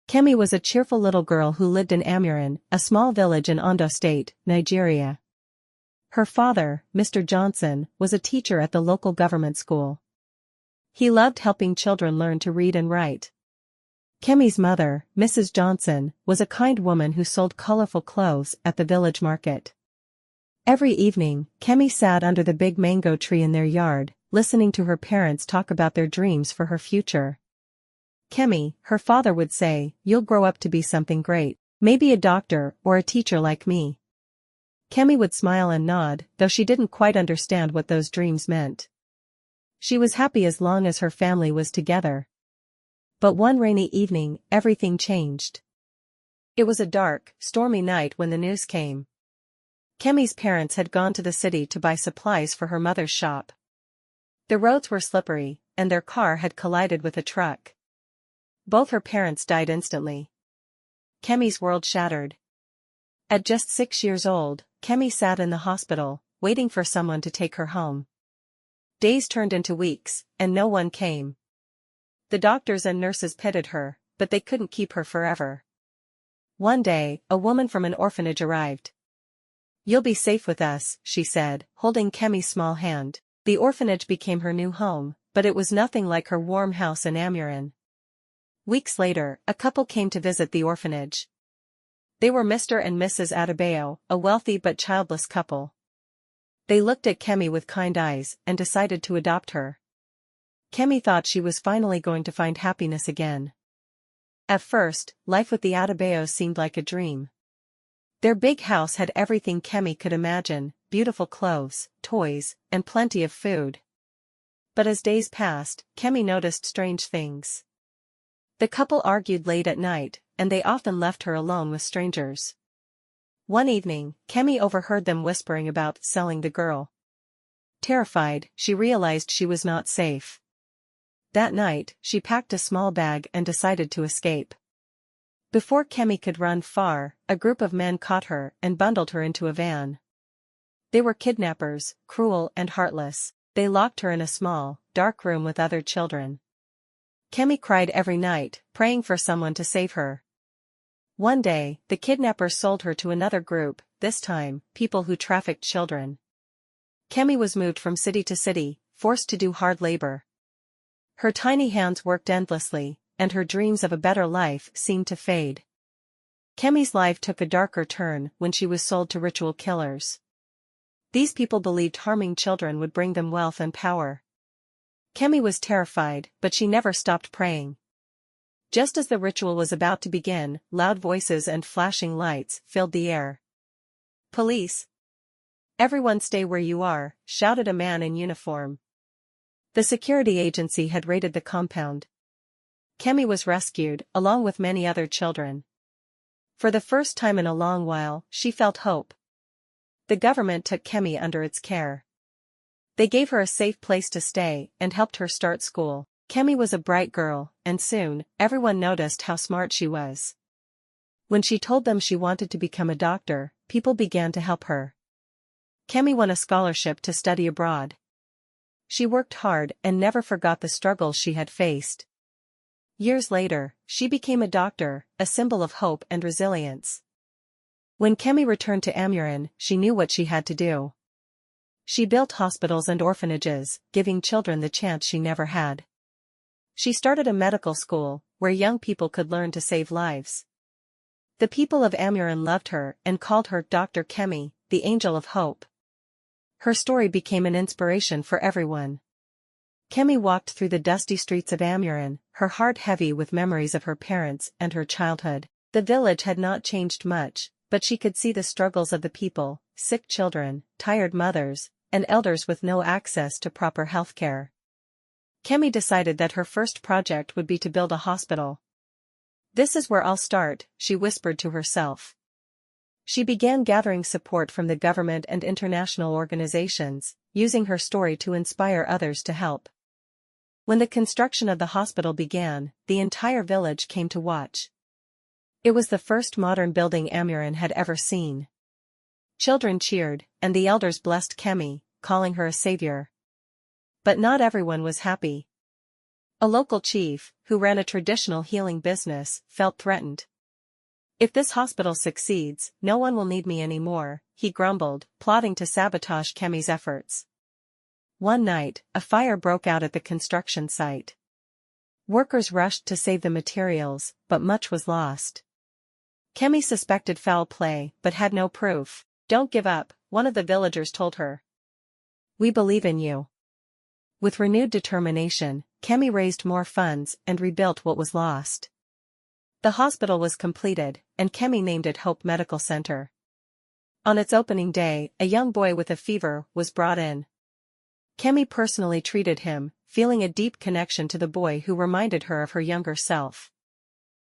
Kemi was a cheerful little girl who lived in Amurin, a small village in Ondo State, Nigeria. Her father, Mr. Johnson, was a teacher at the local government school. He loved helping children learn to read and write. Kemi's mother, Mrs. Johnson, was a kind woman who sold colorful clothes at the village market. Every evening, Kemi sat under the big mango tree in their yard, listening to her parents talk about their dreams for her future. Kemi, her father would say, "You'll grow up to be something great, maybe a doctor or a teacher like me." Kemi would smile and nod, though she didn't quite understand what those dreams meant. She was happy as long as her family was together. But one rainy evening, everything changed. It was a dark, stormy night when the news came. Kemi's parents had gone to the city to buy supplies for her mother's shop. The roads were slippery, and their car had collided with a truck. Both her parents died instantly. Kemi's world shattered. At just 6 years old, Kemi sat in the hospital, waiting for someone to take her home. Days turned into weeks, and no one came. The doctors and nurses pitied her, but they couldn't keep her forever. One day, a woman from an orphanage arrived. "You'll be safe with us," she said, holding Kemi's small hand. The orphanage became her new home, but it was nothing like her warm house in Amurin. Weeks later, a couple came to visit the orphanage. They were Mr. and Mrs. Adebayo, a wealthy but childless couple. They looked at Kemi with kind eyes and decided to adopt her. Kemi thought she was finally going to find happiness again. At first, life with the Adebayos seemed like a dream. Their big house had everything Kemi could imagine: beautiful clothes, toys, and plenty of food. But as days passed, Kemi noticed strange things. The couple argued late at night, and they often left her alone with strangers. One evening, Kemi overheard them whispering about selling the girl. Terrified, she realized she was not safe. That night, she packed a small bag and decided to escape. Before Kemi could run far, a group of men caught her and bundled her into a van. They were kidnappers, cruel and heartless. They locked her in a small, dark room with other children. Kemi cried every night, praying for someone to save her. One day, the kidnappers sold her to another group, this time, people who trafficked children. Kemi was moved from city to city, forced to do hard labor. Her tiny hands worked endlessly, and her dreams of a better life seemed to fade. Kemi's life took a darker turn when she was sold to ritual killers. These people believed harming children would bring them wealth and power. Kemi was terrified, but she never stopped praying. Just as the ritual was about to begin, loud voices and flashing lights filled the air. "Police! Everyone stay where you are," shouted a man in uniform. The security agency had raided the compound. Kemi was rescued, along with many other children. For the first time in a long while, she felt hope. The government took Kemi under its care. They gave her a safe place to stay and helped her start school. Kemi was a bright girl, and soon, everyone noticed how smart she was. When she told them she wanted to become a doctor, people began to help her. Kemi won a scholarship to study abroad. She worked hard and never forgot the struggles she had faced. Years later, she became a doctor, a symbol of hope and resilience. When Kemi returned to Amurin, she knew what she had to do. She built hospitals and orphanages, giving children the chance she never had. She started a medical school, where young people could learn to save lives. The people of Amurin loved her and called her Dr. Kemi, the angel of hope. Her story became an inspiration for everyone. Kemi walked through the dusty streets of Amurin, her heart heavy with memories of her parents and her childhood. The village had not changed much, but she could see the struggles of the people: sick children, tired mothers, and elders with no access to proper health care. Kemi decided that her first project would be to build a hospital. "This is where I'll start," she whispered to herself. She began gathering support from the government and international organizations, using her story to inspire others to help. When the construction of the hospital began, the entire village came to watch. It was the first modern building Amurin had ever seen. Children cheered, and the elders blessed Kemi, calling her a savior. But not everyone was happy. A local chief, who ran a traditional healing business, felt threatened. "If this hospital succeeds, no one will need me anymore," he grumbled, plotting to sabotage Kemi's efforts. One night, a fire broke out at the construction site. Workers rushed to save the materials, but much was lost. Kemi suspected foul play but had no proof. "Don't give up," one of the villagers told her. "We believe in you." With renewed determination, Kemi raised more funds and rebuilt what was lost. The hospital was completed, and Kemi named it Hope Medical Center. On its opening day, a young boy with a fever was brought in. Kemi personally treated him, feeling a deep connection to the boy who reminded her of her younger self.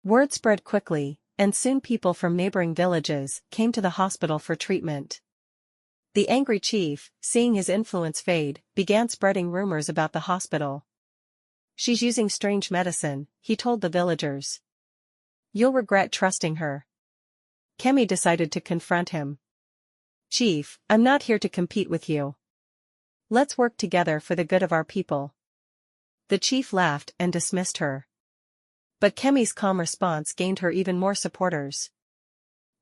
Word spread quickly, and soon people from neighboring villages came to the hospital for treatment. The angry chief, seeing his influence fade, began spreading rumors about the hospital. "She's using strange medicine," he told the villagers. "You'll regret trusting her." Kemi decided to confront him. "Chief, I'm not here to compete with you. Let's work together for the good of our people." The chief laughed and dismissed her. But Kemi's calm response gained her even more supporters.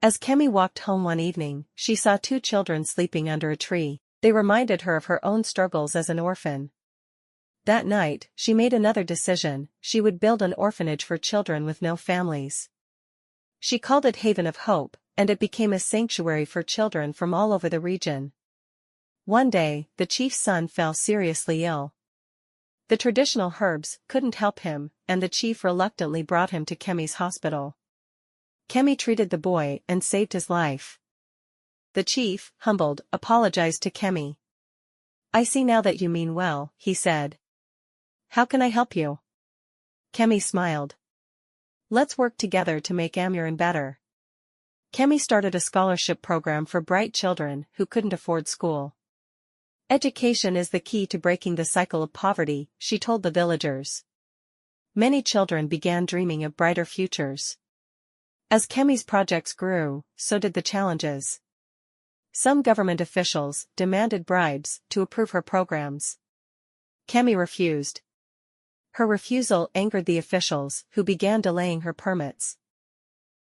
As Kemi walked home one evening, she saw two children sleeping under a tree. They reminded her of her own struggles as an orphan. That night, she made another decision: she would build an orphanage for children with no families. She called it Haven of Hope, and it became a sanctuary for children from all over the region. One day, the chief's son fell seriously ill. The traditional herbs couldn't help him, and the chief reluctantly brought him to Kemi's hospital. Kemi treated the boy and saved his life. The chief, humbled, apologized to Kemi. "I see now that you mean well," he said. "How can I help you?" Kemi smiled. "Let's work together to make Amurin better." Kemi started a scholarship program for bright children who couldn't afford school. "Education is the key to breaking the cycle of poverty," she told the villagers. Many children began dreaming of brighter futures. As Kemi's projects grew, so did the challenges. Some government officials demanded bribes to approve her programs. Kemi refused. Her refusal angered the officials, who began delaying her permits.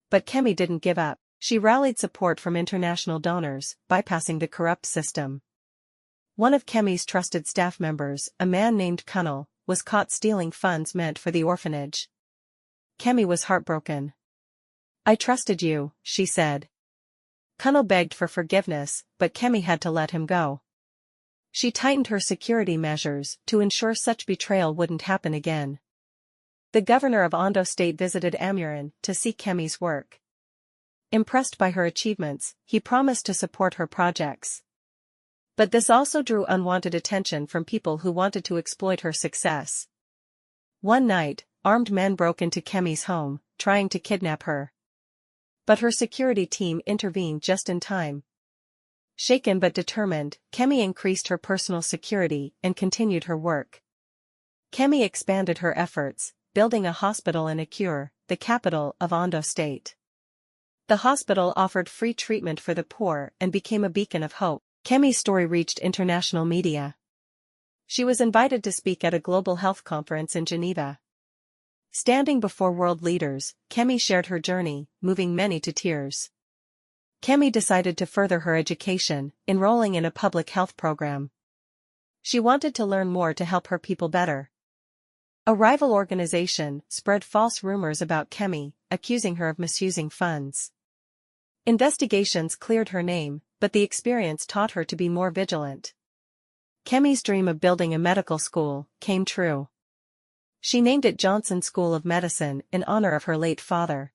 But Kemi didn't give up. She rallied support from international donors, bypassing the corrupt system. One of Kemi's trusted staff members, a man named Kunnel, was caught stealing funds meant for the orphanage. Kemi was heartbroken. "I trusted you," she said. Kunnel begged for forgiveness, but Kemi had to let him go. She tightened her security measures to ensure such betrayal wouldn't happen again. The governor of Ondo State visited Amurin to see Kemi's work. Impressed by her achievements, he promised to support her projects. But this also drew unwanted attention from people who wanted to exploit her success. One night, armed men broke into Kemi's home, trying to kidnap her. But her security team intervened just in time. Shaken but determined, Kemi increased her personal security and continued her work. Kemi expanded her efforts, building a hospital in Akure, the capital of Ondo State. The hospital offered free treatment for the poor and became a beacon of hope. Kemi's story reached international media. She was invited to speak at a global health conference in Geneva. Standing before world leaders, Kemi shared her journey, moving many to tears. Kemi decided to further her education, enrolling in a public health program. She wanted to learn more to help her people better. A rival organization spread false rumors about Kemi, accusing her of misusing funds. Investigations cleared her name, but the experience taught her to be more vigilant. Kemi's dream of building a medical school came true. She named it Johnson School of Medicine in honor of her late father.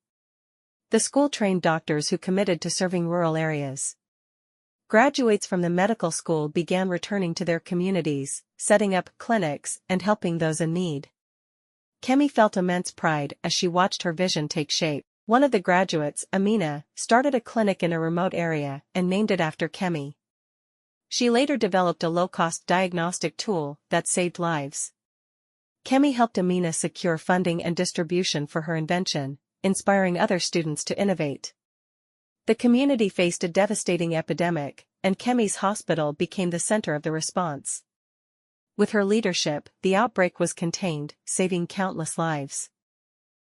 The school trained doctors who committed to serving rural areas. Graduates from the medical school began returning to their communities, setting up clinics and helping those in need. Kemi felt immense pride as she watched her vision take shape. One of the graduates, Amina, started a clinic in a remote area and named it after Kemi. She later developed a low-cost diagnostic tool that saved lives. Kemi helped Amina secure funding and distribution for her invention, inspiring other students to innovate. The community faced a devastating epidemic, and Kemi's hospital became the center of the response. With her leadership, the outbreak was contained, saving countless lives.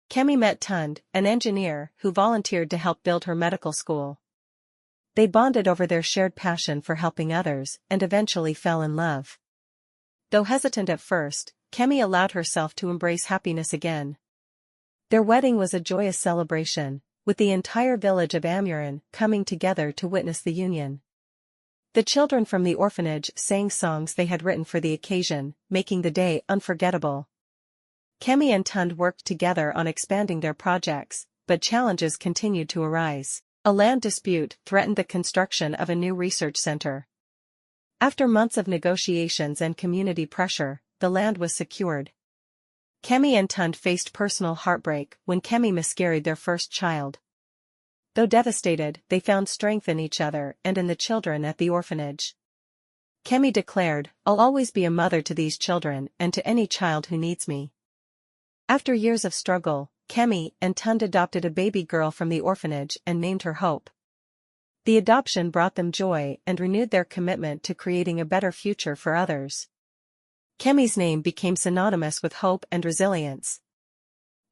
Kemi met Tund, an engineer who volunteered to help build her medical school. They bonded over their shared passion for helping others and eventually fell in love. Though hesitant at first, Kemi allowed herself to embrace happiness again. Their wedding was a joyous celebration, with the entire village of Amurin coming together to witness the union. The children from the orphanage sang songs they had written for the occasion, making the day unforgettable. Kemi and Tund worked together on expanding their projects, but challenges continued to arise. A land dispute threatened the construction of a new research center. After months of negotiations and community pressure, the land was secured. Kemi and Tund faced personal heartbreak when Kemi miscarried their first child. Though devastated, they found strength in each other and in the children at the orphanage. Kemi declared, "I'll always be a mother to these children and to any child who needs me." After years of struggle, Kemi and Tund adopted a baby girl from the orphanage and named her Hope. The adoption brought them joy and renewed their commitment to creating a better future for others. Kemi's name became synonymous with hope and resilience.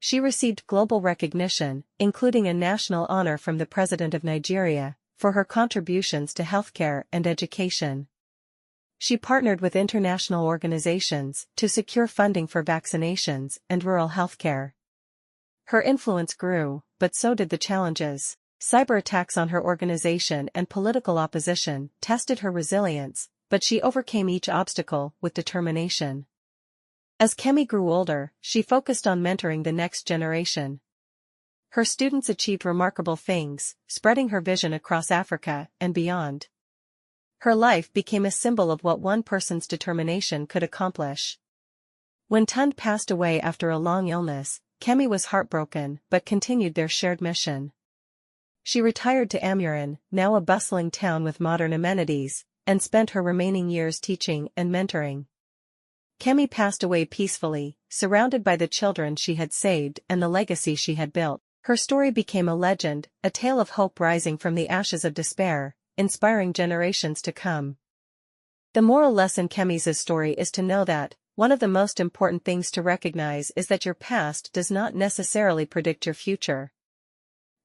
She received global recognition, including a national honor from the President of Nigeria, for her contributions to healthcare and education. She partnered with international organizations to secure funding for vaccinations and rural healthcare. Her influence grew, but so did the challenges. Cyber attacks on her organization and political opposition tested her resilience, but she overcame each obstacle with determination. As Kemi grew older, she focused on mentoring the next generation. Her students achieved remarkable things, spreading her vision across Africa and beyond. Her life became a symbol of what one person's determination could accomplish. When Tund passed away after a long illness, Kemi was heartbroken but continued their shared mission. She retired to Amurin, now a bustling town with modern amenities, and spent her remaining years teaching and mentoring. Kemi passed away peacefully, surrounded by the children she had saved and the legacy she had built. Her story became a legend, a tale of hope rising from the ashes of despair, inspiring generations to come. The moral lesson Kemi's story is to know that, one of the most important things to recognize is that your past does not necessarily predict your future.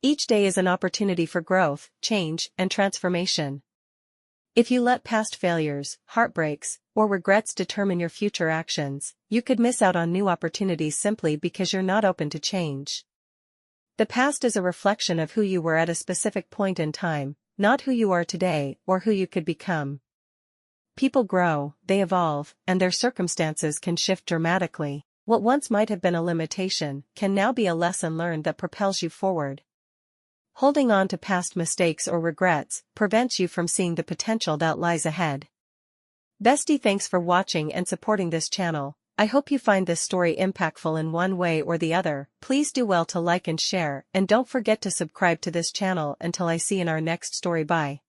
Each day is an opportunity for growth, change, and transformation. If you let past failures, heartbreaks, or regrets determine your future actions, you could miss out on new opportunities simply because you're not open to change. The past is a reflection of who you were at a specific point in time, not who you are today or who you could become. People grow, they evolve, and their circumstances can shift dramatically. What once might have been a limitation can now be a lesson learned that propels you forward. Holding on to past mistakes or regrets prevents you from seeing the potential that lies ahead. Bestie, thanks for watching and supporting this channel. I hope you find this story impactful in one way or the other. Please do well to like and share, and don't forget to subscribe to this channel until I see you in our next story. Bye.